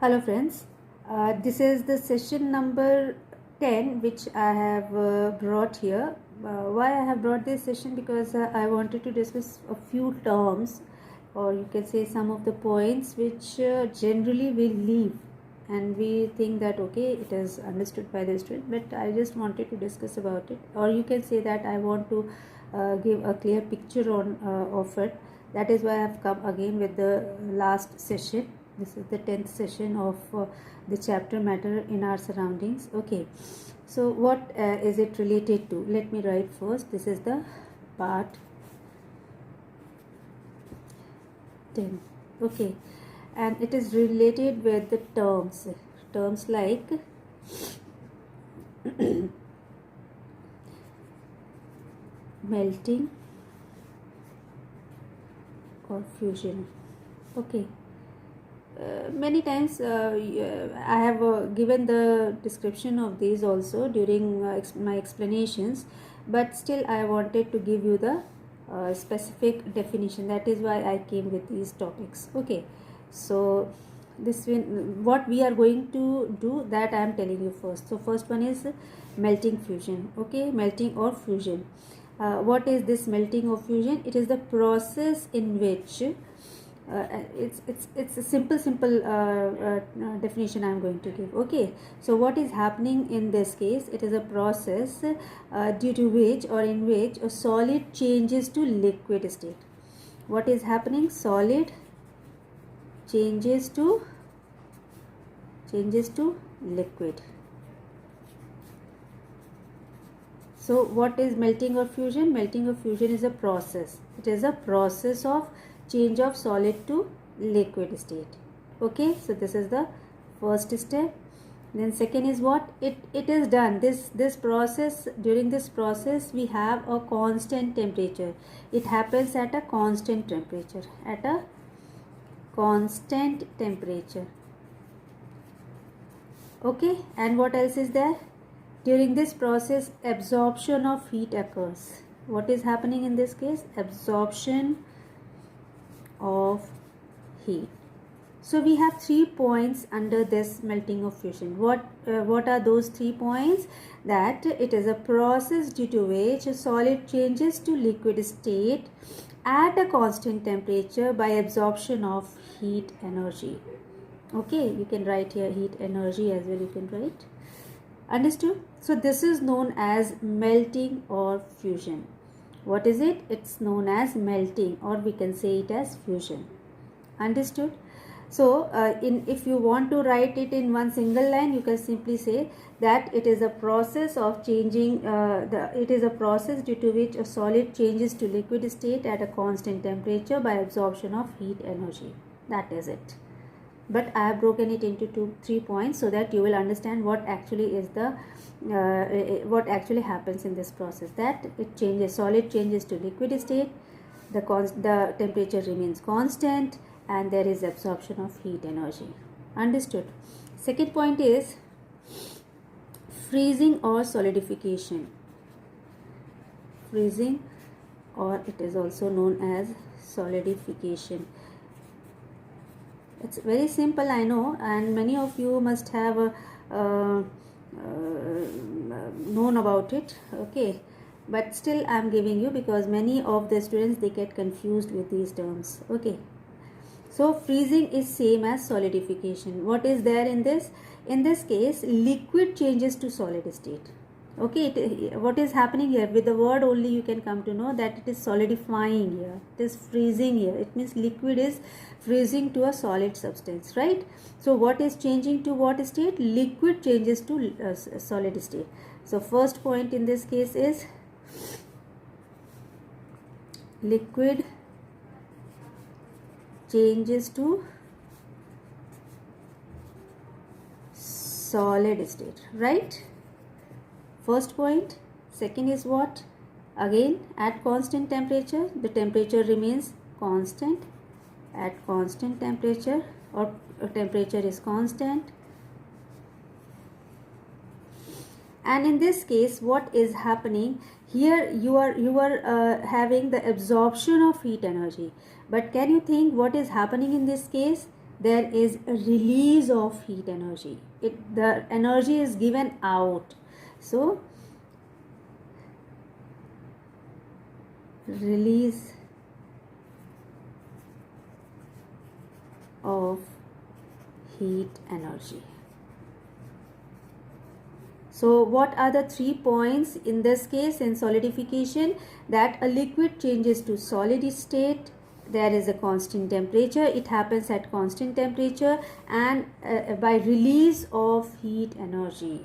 Hello friends, this is the session number 10 which I have brought here. Why I have brought this session? Because I wanted to discuss a few terms, or you can say some of the points which generally we leave and we think that okay, it is understood by the student, but I just wanted to discuss about it, or you can say that I want to give a clear picture of it. That is why I have come again with the last session. This is the 10th session of the chapter matter in our surroundings. Okay, so what is it related to? Let me write first. This is the part 10. Okay, and it is related with the terms like melting or fusion. Okay, many times I have given the description of these also during my explanations, but still I wanted to give you the specific definition. That is why I came with these topics. Okay, so what we are going to do, that I am telling you first. So first one is melting fusion. Okay, melting or fusion. What is this melting or fusion? It is the process in which it's a simple definition I'm going to give. Okay, so what is happening in this case? It is a process due to which or in which a solid changes to liquid state. What is happening? Solid changes to liquid. So what is melting or fusion? Melting or fusion is a process. It is a process of change of solid to liquid state. Okay, so this is the first step. Then second is what? It is done. This process, during this process we have a constant temperature. It happens at a constant temperature. At a constant temperature. Okay, and what else is there? During this process, absorption of heat occurs. What is happening in this case? Absorption of heat. So we have 3 points under this melting of fusion. What are those 3 points? That it is a process due to which a solid changes to liquid state at a constant temperature by absorption of heat energy. Okay, you can write here heat energy as well, you can write. Understood? So this is known as melting or fusion. What is it? It's known as melting, or we can say it as fusion. Understood? So if you want to write it in one single line, you can simply say that it is a process of changing it is a process due to which a solid changes to liquid state at a constant temperature by absorption of heat energy. That is it. But I have broken it into 3 points so that you will understand what actually is the what actually happens in this process. That it changes, solid changes to liquid state, the temperature remains constant, and there is absorption of heat energy. Understood? Second point is freezing or solidification. Freezing, or it is also known as solidification. It's very simple, I know, and many of you must have known about it. Okay, but still I am giving you, because many of the students, they get confused with these terms. Okay, so freezing is same as solidification. What is there in this? In this case, liquid changes to solid state. Okay, what is happening here? With the word only you can come to know that it is solidifying here. It is freezing here. It means liquid is freezing to a solid substance, right? So what is changing to what state? Liquid changes to solid state. So first point in this case is liquid changes to solid state, right? First point. Second is what? Again, at constant temperature, the temperature remains constant. At constant temperature, or temperature is constant. And in this case, what is happening here? You are having the absorption of heat energy. But can you think what is happening in this case? there is a release of heat energy. The energy is given out. So release of heat energy. So what are the 3 points in this case in solidification? That a liquid changes to solid state, there is a constant temperature, it happens at constant temperature, and by release of heat energy.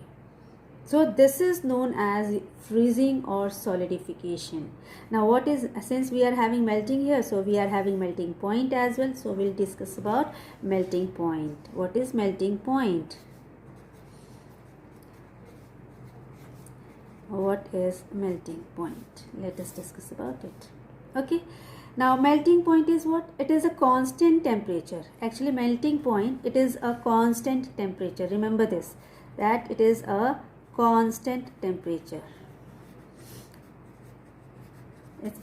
So this is known as freezing or solidification. Now what is, since we are having melting here, so we are having melting point as well. So we'll discuss about melting point. What is melting point? What is melting point? Let us discuss about it. Okay. Now melting point is what? It is a constant temperature. Actually melting point, it is a constant temperature. Remember this, that it is a constant temperature.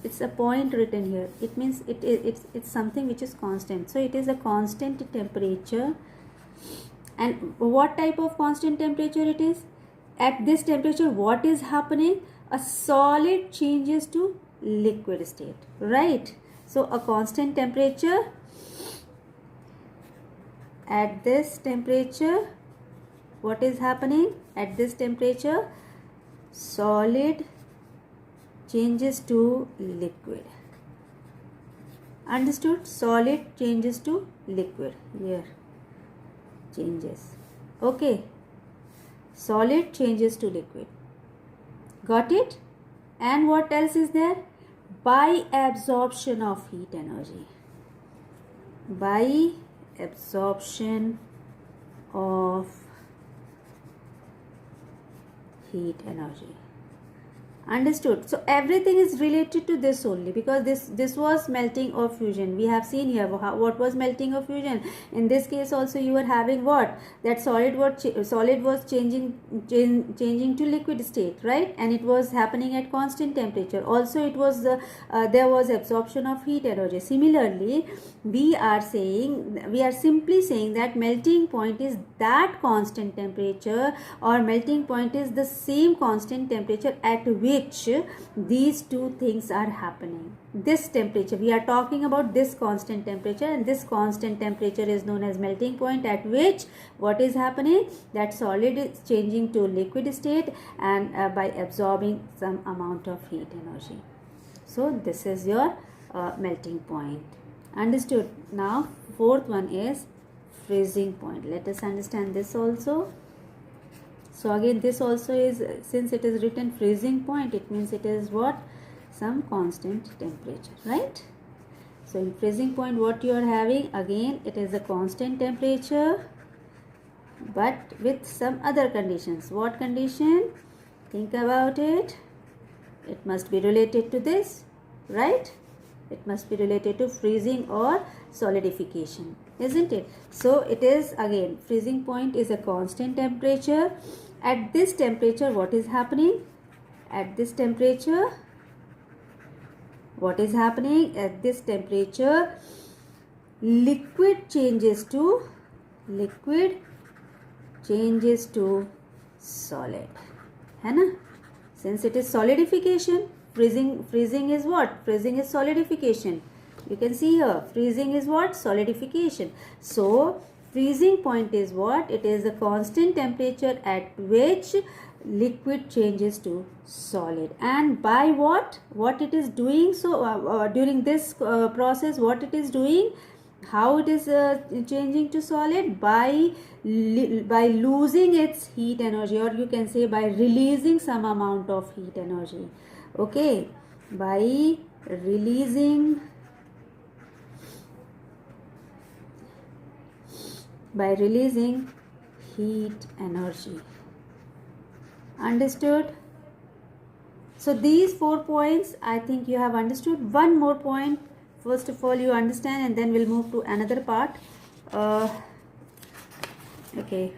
It's a point written here. It means it's something which is constant. So it is a constant temperature. And what type of constant temperature it is? At this temperature, what is happening? A solid changes to liquid state, right? So a constant temperature, at this temperature, what is happening? At this temperature, solid changes to liquid. Understood? Solid changes to liquid. Here, changes. Okay. Solid changes to liquid. Got it? And what else is there? By absorption of heat energy. By absorption of heat energy. Understood? So everything is related to this only, because this was melting or fusion. We have seen here what was melting or fusion. In this case also you are having what? That solid was changing to liquid state, right? And it was happening at constant temperature. Also it was there was absorption of heat energy. Similarly, we are simply saying that melting point is that constant temperature, or melting point is the same constant temperature at which these two things are happening. This temperature, we are talking about this constant temperature, and this constant temperature is known as melting point, at which what is happening? That solid is changing to liquid state, and by absorbing some amount of heat energy. So this is your melting point. Understood? Now fourth one is freezing point. Let us understand this also. So again, this also is, since it is written freezing point, it means it is what? Some constant temperature, right? So in freezing point, what you are having? Again, it is a constant temperature, but with some other conditions. What condition? Think about it. It must be related to this, right? It must be related to freezing or solidification, isn't it? So it is, again, freezing point is a constant temperature. At this temperature, what is happening? At this temperature, what is happening? At this temperature, liquid changes to solid. है ना? Since it is solidification, freezing is what? Freezing is solidification. You can see here, freezing is what? Solidification. So freezing point is what? It is a constant temperature at which liquid changes to solid. And by what? What it is doing? So during this process, what it is doing? How it is changing to solid? By losing its heat energy, or you can say by releasing some amount of heat energy. Okay, by releasing heat energy. Understood? So these 4 points, I think you have understood. One more point, first of all you understand, and then we'll move to another part. Okay,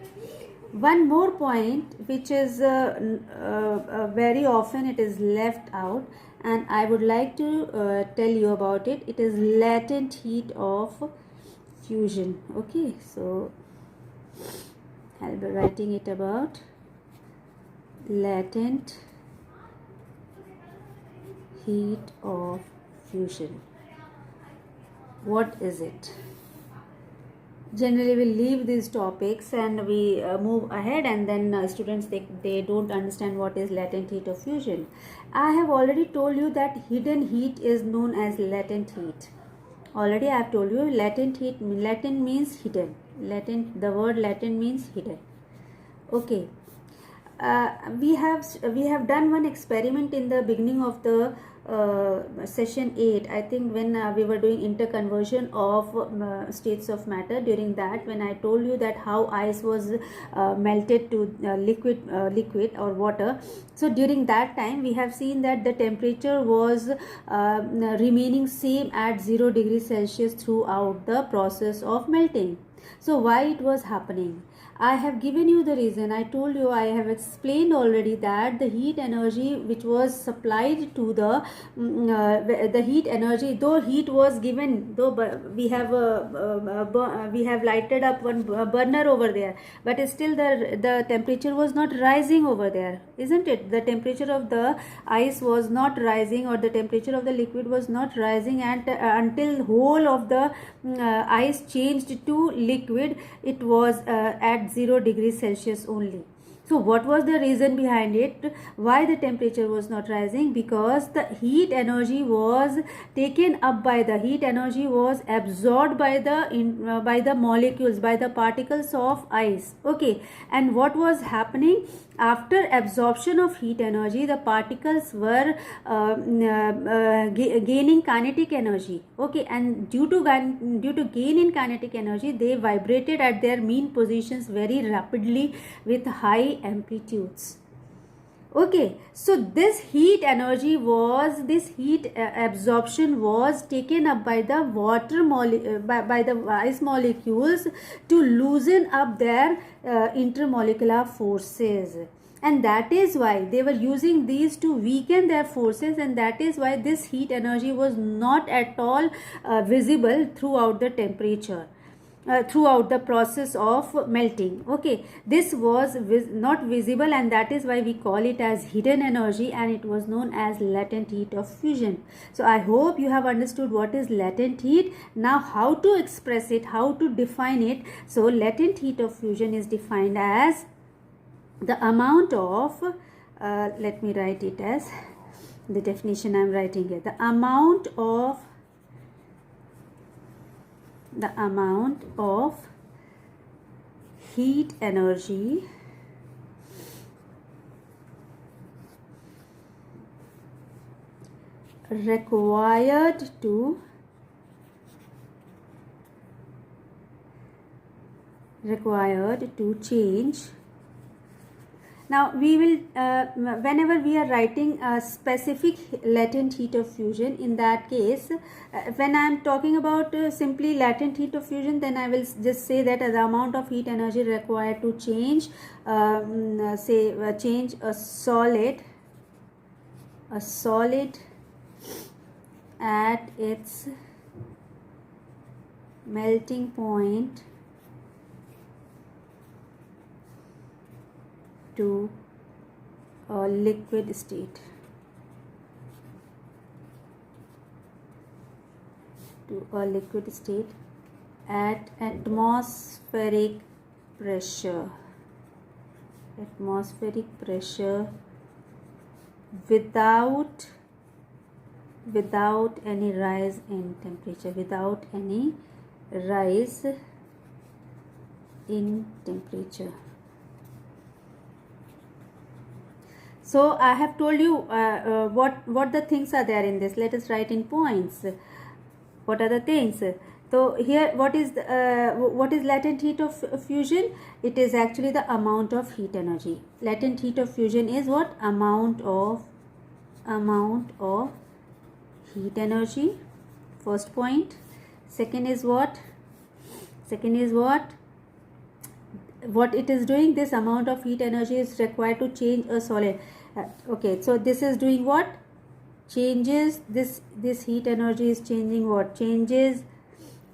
one more point which is very often it is left out, and I would like to tell you about it. It is latent heat of fusion. Okay, so I'll be writing it about latent heat of fusion. What is it? Generally, we leave these topics and we move ahead, and then students they don't understand what is latent heat of fusion. I have already told you that hidden heat is known as latent heat. Already I have told you latent heat, latent means hidden. Latent, the word latent means hidden. Okay. We have done one experiment in the beginning of the session 8, I think, when we were doing interconversion of states of matter. During that, when I told you that how ice was melted to liquid or water, so during that time we have seen that the temperature was remaining same at 0 degrees Celsius throughout the process of melting. So why it was happening? I have given you the reason. I told you, I have explained already that the heat energy which was supplied to the heat energy, though heat was given, though we have lighted up one burner over there, but still the temperature was not rising over there, isn't it? The temperature of the ice was not rising, or the temperature of the liquid was not rising, and until whole of the ice changed to liquid, it was at 0 degrees Celsius only. So what was the reason behind it? Why the temperature was not rising? Because the heat energy was taken up by the heat energy was absorbed by the molecules, by the particles of ice. Okay, and what was happening? After absorption of heat energy, the particles were gaining kinetic energy. Okay, and due to gain in kinetic energy, they vibrated at their mean positions very rapidly with high amplitudes. Okay, so this heat energy was, this heat absorption was taken up by the by the ice molecules to loosen up their intermolecular forces, and that is why they were using these to weaken their forces, and that is why this heat energy was not at all visible throughout the temperature. Throughout the process of melting. Okay, this was not visible, and that is why we call it as hidden energy, and it was known as latent heat of fusion. So I hope you have understood what is latent heat. Now how to express it, how to define it. So latent heat of fusion is defined as the amount of let me write it as the definition I am writing here. The amount of heat energy required to change. Now we will whenever we are writing a specific latent heat of fusion, in that case when I am talking about simply latent heat of fusion, then I will just say that the amount of heat energy required to change change a solid at its melting point to a liquid state. At atmospheric pressure without any rise in temperature, So I have told you what the things are there in this. Let us write in points. What are the things? So here, what is latent heat of fusion? It is actually the amount of heat energy. Latent heat of fusion is what? Amount of heat energy. First point. Second is what? What it is doing? This amount of heat energy is required to change a solid. Okay, so this is doing what? Changes this heat energy is changing what? Changes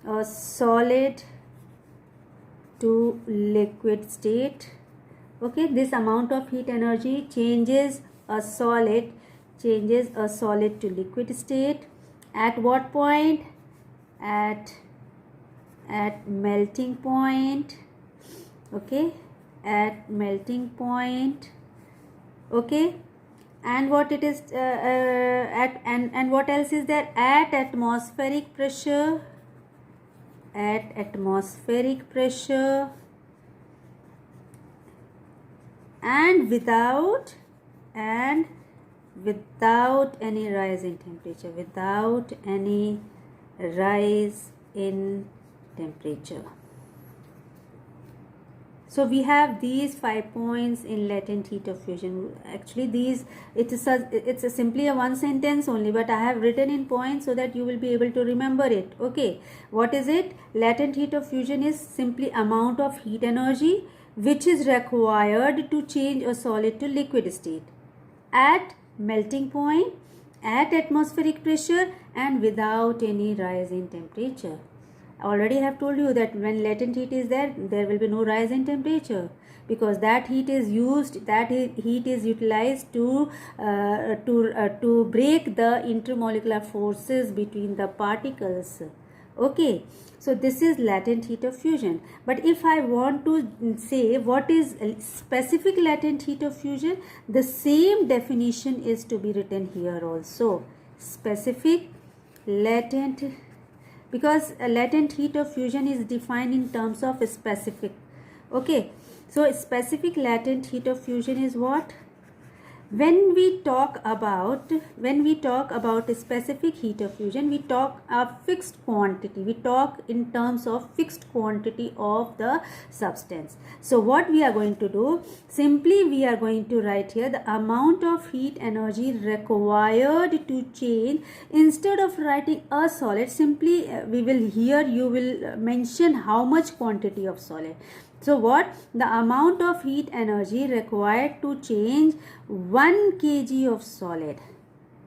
a solid to liquid state. Okay, this amount of heat energy changes a solid to liquid state. At what point? At melting point. Okay, at melting point. Okay, and what it is and what else is there? At atmospheric pressure. At atmospheric pressure and without any rise in temperature, without any rise in temperature. So we have these 5 points in latent heat of fusion. Actually it's simply a one sentence only, but I have written in points so that you will be able to remember it. Okay, what is it? Latent heat of fusion is simply amount of heat energy which is required to change a solid to liquid state at melting point, at atmospheric pressure and without any rise in temperature. I already have told you that when latent heat is there will be no rise in temperature, because that heat is utilized to break the intermolecular forces between the particles. Okay, so this is latent heat of fusion. But if I want to say what is specific latent heat of fusion, the same definition is to be written here also. Specific latent, because latent heat of fusion is defined in terms of specific. Okay, so specific latent heat of fusion is what? When we talk about specific heat of fusion, we talk a fixed quantity. We talk in terms of fixed quantity of the substance. So what we are going to do, simply we are going to write here the amount of heat energy required to change. Instead of writing a solid, simply you will mention how much quantity of solid. So what? The amount of heat energy required to change 1 kg of solid.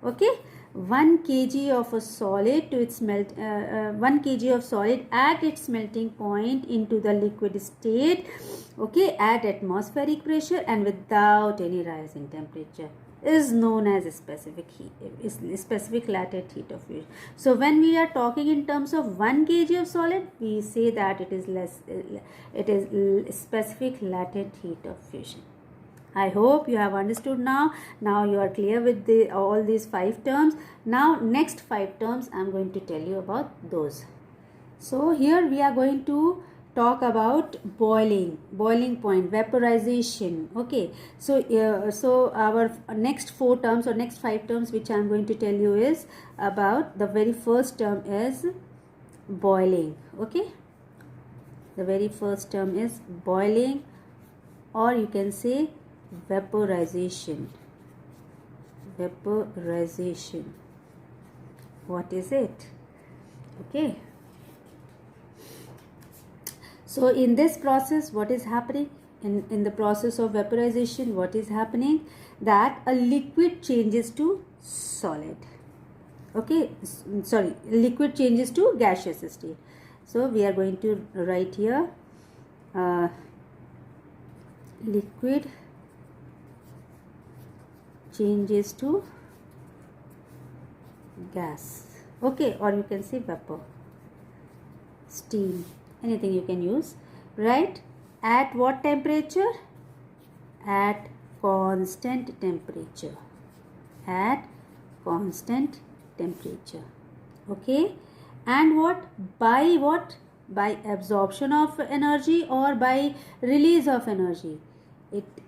Okay, 1 kg of a solid to its 1 kg of solid at its melting point into the liquid state. Okay, at atmospheric pressure and without any rise in temperature is known as specific latent heat of fusion. So when we are talking in terms of 1 kg of solid, we say that it is specific latent heat of fusion. I hope you have understood now. Now you are clear with all these 5 terms. Now next 5 terms I am going to tell you about those. So here we are going to talk about boiling point, vaporization. Okay, so our next 4 terms or next 5 terms which I am going to tell you is about, the very first term is boiling. Okay, the very first term is boiling, or you can say vaporization. What is it? Okay, so in this process, what is happening? In the process of vaporization, what is happening? That a liquid changes to solid. Okay, sorry, liquid changes to gaseous state. So we are going to write here liquid changes to gas. Okay, or you can say vapor, steam, anything you can use, right? At what temperature? At constant temperature. At constant temperature. Okay, and what? By what? By absorption of energy or by release of energy?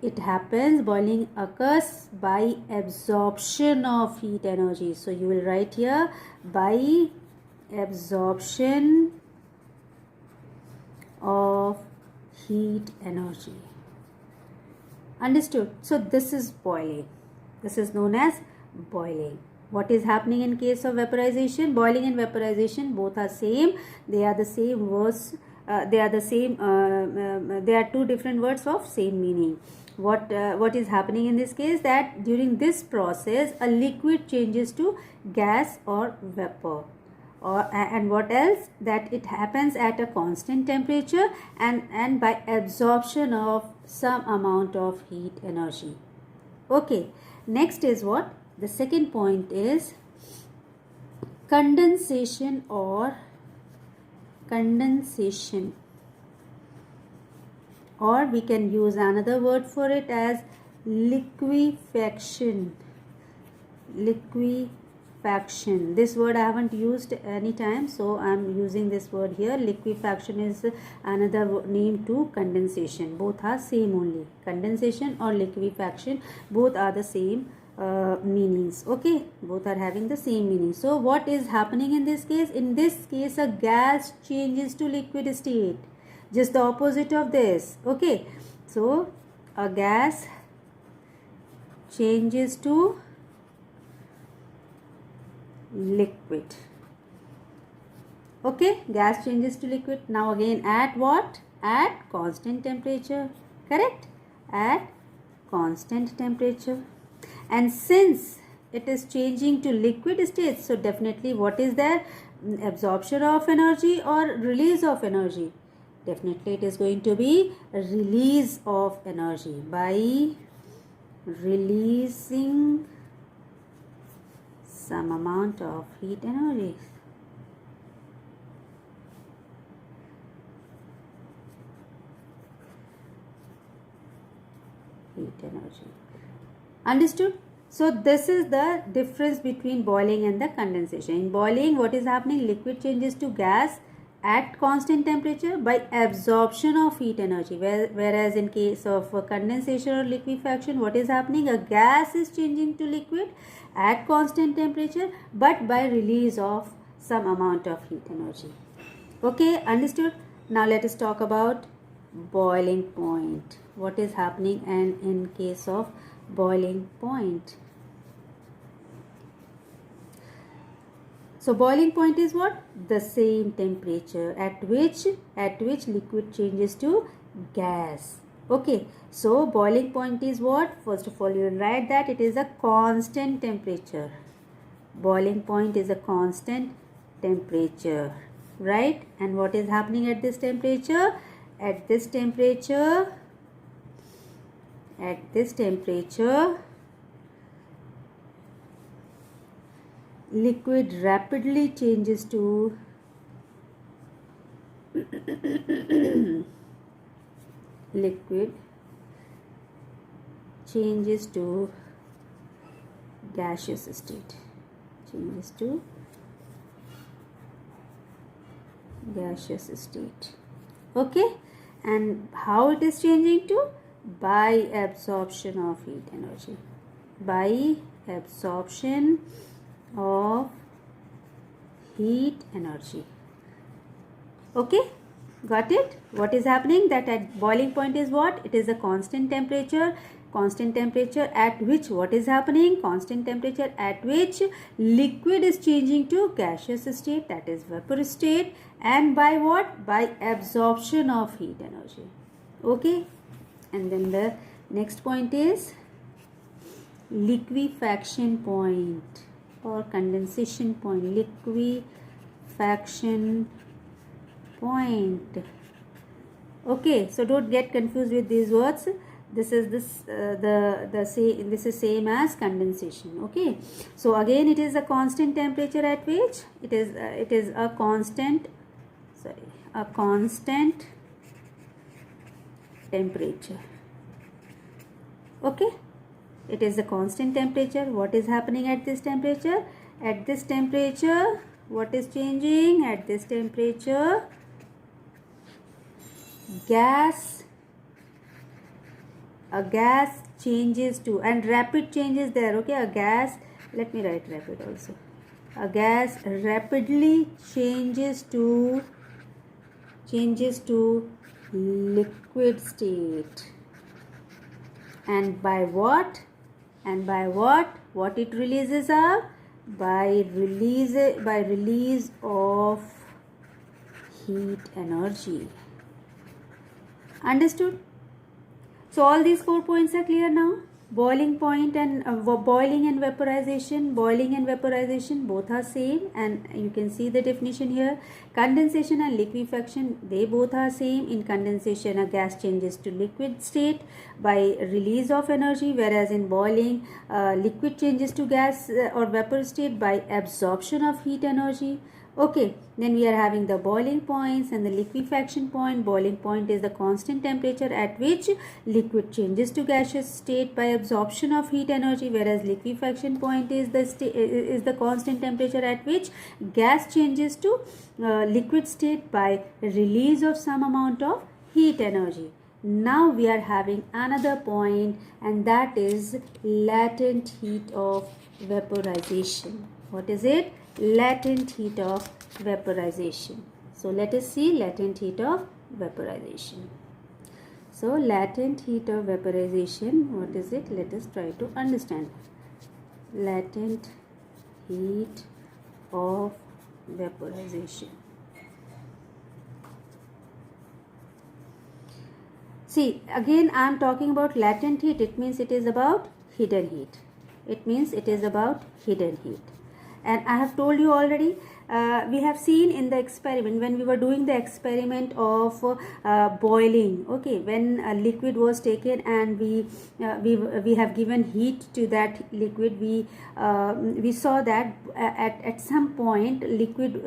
It happens, boiling occurs by absorption of heat energy. So you will write here by absorption of heat energy. Understood? So this is boiling. This is known as boiling. What is happening in case of vaporization? Boiling and vaporization both are same. They are the same words. They are 2 different words of same meaning. What is happening in this case? That during this process a liquid changes to gas or vapor. and what else, that it happens at a constant temperature and by absorption of some amount of heat energy. Okay, next is what? The second point is condensation or we can use another word for it as liquefaction. This word I haven't used any time, so I'm using this word here. Liquefaction is another name to condensation. Both are same only. Condensation or liquefaction, both are the same meanings. Okay, both are having the same meaning. So what is happening in this case? In this case, a gas changes to liquid state, just the opposite of this. Okay, so a gas changes to liquid. Okay, gas changes to liquid. Now again, at what? At constant temperature. Correct? At constant temperature. And since it is changing to liquid state, so definitely what is there? Absorption of energy or release of energy? Definitely it is going to be a release of energy by releasing some amount of heat energy. Understood? So this is the difference between boiling and the condensation. In boiling, what is happening? Liquid changes to gas at constant temperature by absorption of heat energy, whereas in case of condensation or liquefaction, what is happening? A gas is changing to liquid at constant temperature but by release of some amount of heat energy. Okay, understood? Now let us talk about boiling point. What is happening and in case of boiling point? So boiling point is what? The same temperature at which liquid changes to gas. Okay, so boiling point is what? First of all, you will write that it is a constant temperature. Boiling point is a constant temperature, right? And what is happening at this temperature? At this temperature, liquid rapidly changes to gaseous state. Okay, and how it is changing to? By absorption of heat energy. By absorption of heat energy. Okay, got it? What is happening? That at boiling point is what? It is a constant temperature at which what is happening? Constant temperature at which liquid is changing to gaseous state, that is vapor state, and by what? By absorption of heat energy. Okay, and then the next point is liquefaction point or condensation point. Liquefaction point. Okay, so don't get confused with these words. This is this is same as condensation. Okay, so again it is a constant temperature at which it is a constant temperature. Okay, it is a constant temperature. What is happening at this temperature? At this temperature, what is changing? At this temperature, a gas changes to, and rapid changes there. Okay, a gas, let me write rapid also. A gas rapidly changes to liquid state. And by what? What it releases up? By release of heat energy. Understood? So all these 4 points are clear now. Boiling point and boiling and vaporization. Boiling and vaporization both are same, and you can see the definition here. Condensation and liquefaction, they both are same. In condensation, a gas changes to liquid state by release of energy, whereas in boiling, liquid changes to gas or vapor state by absorption of heat energy. Okay, then we are having the boiling points and the liquefaction point. Boiling point is the constant temperature at which liquid changes to gaseous state by absorption of heat energy, whereas liquefaction point is the constant temperature at which gas changes to liquid state by release of some amount of heat energy. Now we are having another point, and that is latent heat of vaporization. What is it? Latent heat of vaporization. So let us see latent heat of vaporization. So latent heat of vaporization, what is it? Let us try to understand. Latent heat of vaporization. See, again I am talking about latent heat. It means it is about hidden heat. It means it is about hidden heat. And I have told you already, we have seen in the experiment, when we were doing the experiment of boiling, okay, when a liquid was taken and we have given heat to that liquid, we saw that at some point liquid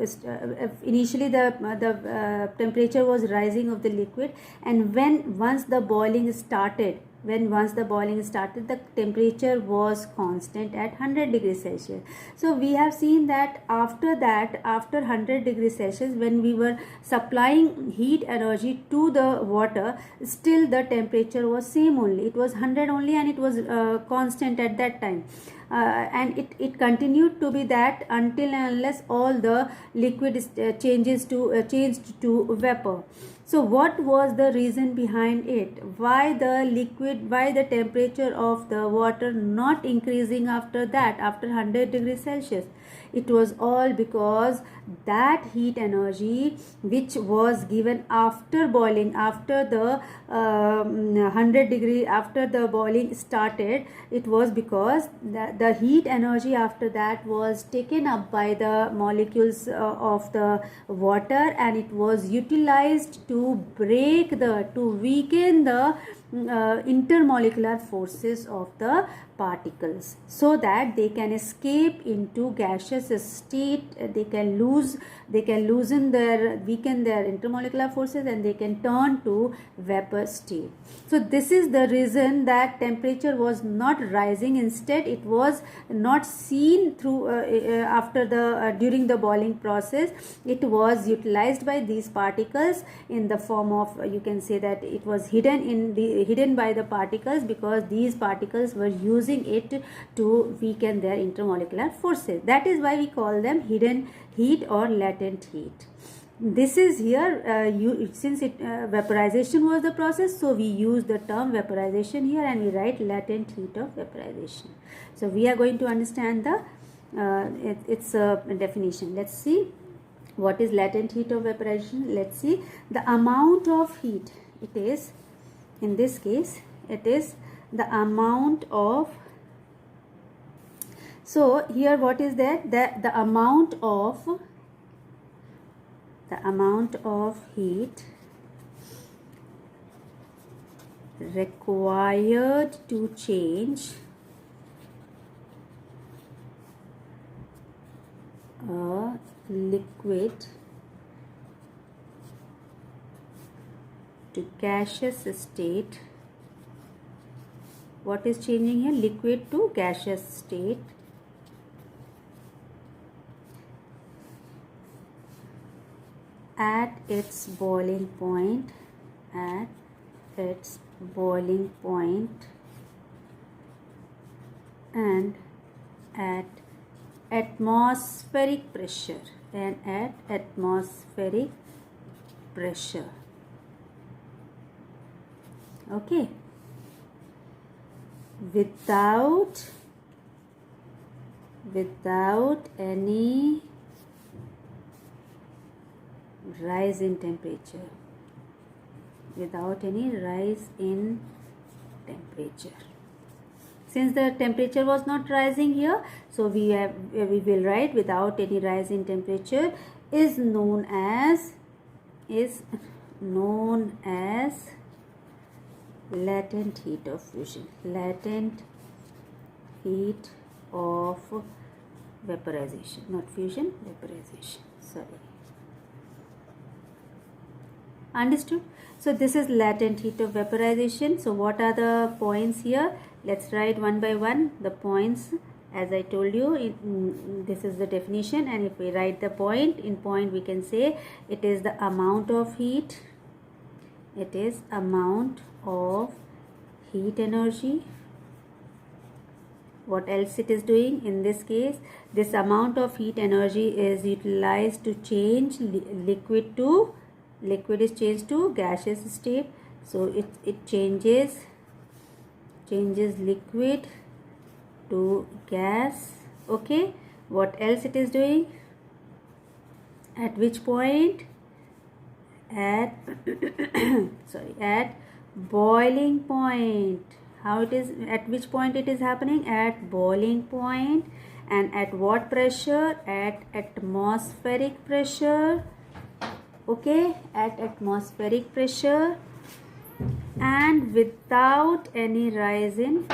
initially the temperature was rising of the liquid, and once the boiling started, the temperature was constant at 100 degrees Celsius. So we have seen that after 100 degrees Celsius, when we were supplying heat energy to the water, still the temperature was same only. It was 100 only, and it was constant at that time. And it continued to be that until and unless all the liquid changed to vapor. So what was the reason behind it? Why the temperature of the water not increasing after 100 degrees Celsius? It was all because that heat energy which was given after boiling, after the 100 degree, after the boiling started, it was because the heat energy after that was taken up by the molecules of the water, and it was utilized to weaken the intermolecular forces of the particles, so that they can escape into gaseous state. They can weaken their intermolecular forces, and they can turn to vapor state. So this is the reason that temperature was not rising. Instead, it was not seen through after the during the boiling process. It was utilized by these particles in the form of, you can say that it was hidden by the particles, because these particles were using it to weaken their intermolecular forces. That is why we call them hidden heat or latent heat. This is here, since vaporization was the process, so we use the term vaporization here, and we write latent heat of vaporization. So we are going to understand its definition. Let's see what is latent heat of vaporization. Let's see the amount of heat. It is, in this case, it is the amount of, so here what is that? The amount of heat required to change a liquid to gaseous state. What is changing here? Liquid to gaseous state. At its boiling point, and at atmospheric pressure, okay, without any rise in temperature, Since the temperature was not rising here, so we will write without any rise in temperature is known as latent heat of fusion. Latent heat of vaporization, not fusion, vaporization. Sorry. Understood? So this is latent heat of vaporization. So what are the points here? Let's write one by one the points. As I told you, this is the definition, and if we write the point, in point we can say it is the amount of heat. It is amount of heat energy. What else it is doing? In this case, this amount of heat energy is utilized to change liquid is changed to gaseous state. So it changes liquid to gas. Okay, what else it is doing? At which point? At at boiling point. How it is, at which point it is happening? At boiling point. And at what pressure? At atmospheric pressure. Okay, at atmospheric pressure, and without any rise in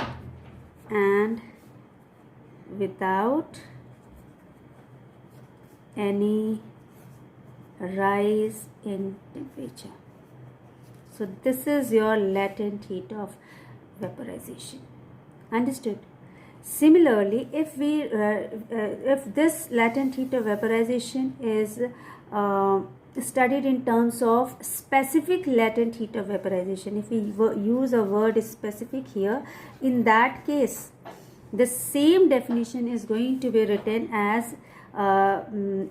temperature. So this is your latent heat of vaporization. Understood? Similarly, if this latent heat of vaporization is studied in terms of specific latent heat of vaporization, if we use a word specific here, in that case the same definition is going to be written as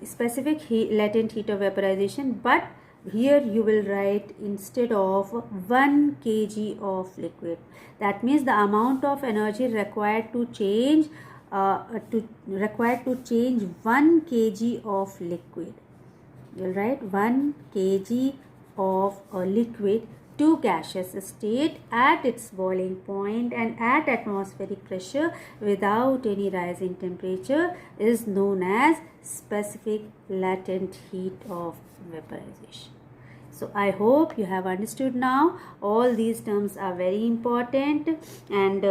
specific latent heat of vaporization, but here you will write instead of 1 kg of liquid. That means the amount of energy required to change 1 kg of liquid. You'll write 1 kg of a liquid to gaseous state at its boiling point and at atmospheric pressure without any rise in temperature is known as specific latent heat of vaporization. So I hope you have understood now. All these terms are very important, and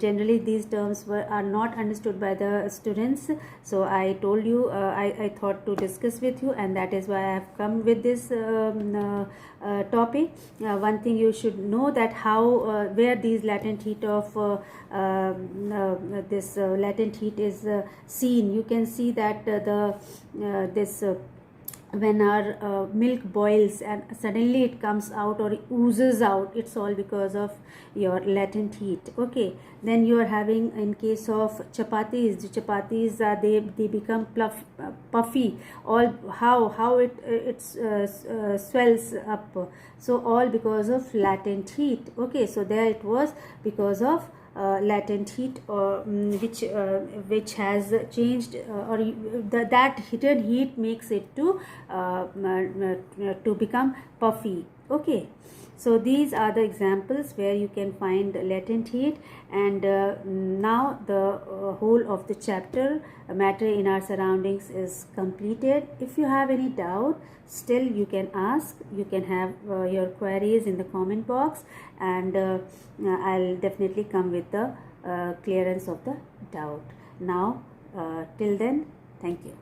generally these terms are not understood by the students. So I told you, I thought to discuss with you, and that is why I have come with this topic. One thing you should know, that how where these latent heat of latent heat is seen. You can see that when our milk boils and suddenly it comes out or oozes out, it's all because of your latent heat. Okay, then you are having, in case of chapatis, the chapatis they become puffy. All how it swells up. So all because of latent heat. Okay, so there it was because of latent heat, which has changed, or that hidden heat makes it to become puffy. Okay, so these are the examples where you can find latent heat. And now the whole of the chapter, matter in our surroundings, is completed. If you have any doubt, still you can ask. You can have your queries in the comment box, and I'll definitely come with the clearance of the doubt. Now till then, thank you.